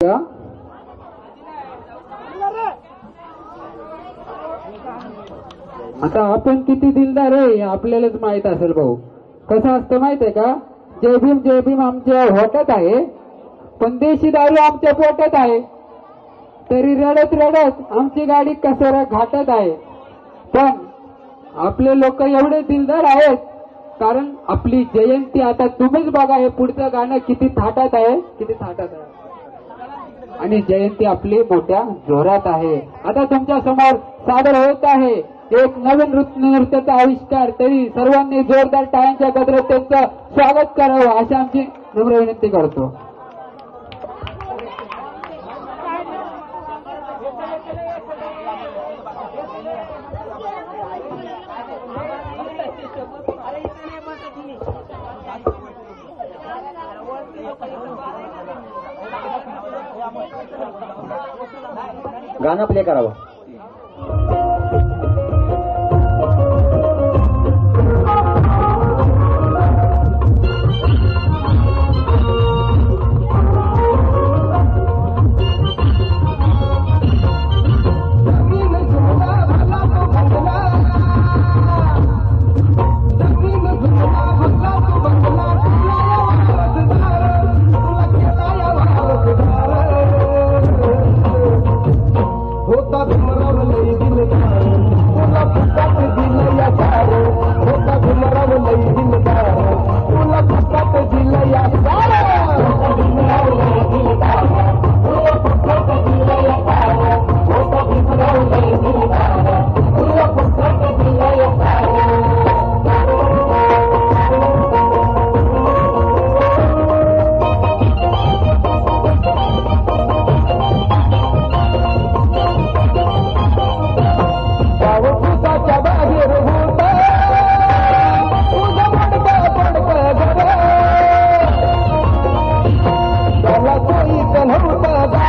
आता आपण किती दिलदार आहे आपल्यालाच माहित असेल भाऊ. कसं असतं माहित आहे का? जय भीम आमच्या होटात आहे, पण देशी दारू आमच्या पोटात आहे. तरी रडत रडत आमची गाडी कसारा घाटात आहे. पण आपले लोक एवढे दिलदार आहेत कारण आपली जयंती आता तुम्हीच बघा, हे पुढचं गाणं किती थाटात आहे, किती थाटात आहे. आणि जयंती आपली मोठ्या जोरात आहे. आता तुमच्या समोर सादर होत आहे एक नवीन नृत्याचा आविष्कार. तरी सर्वांनी जोरदार टाळ्यांच्या गजरात त्यांचं स्वागत करावं अशी आमची नम्र विनंती करतो. गाणं प्ले करावं. कोई कन्हौता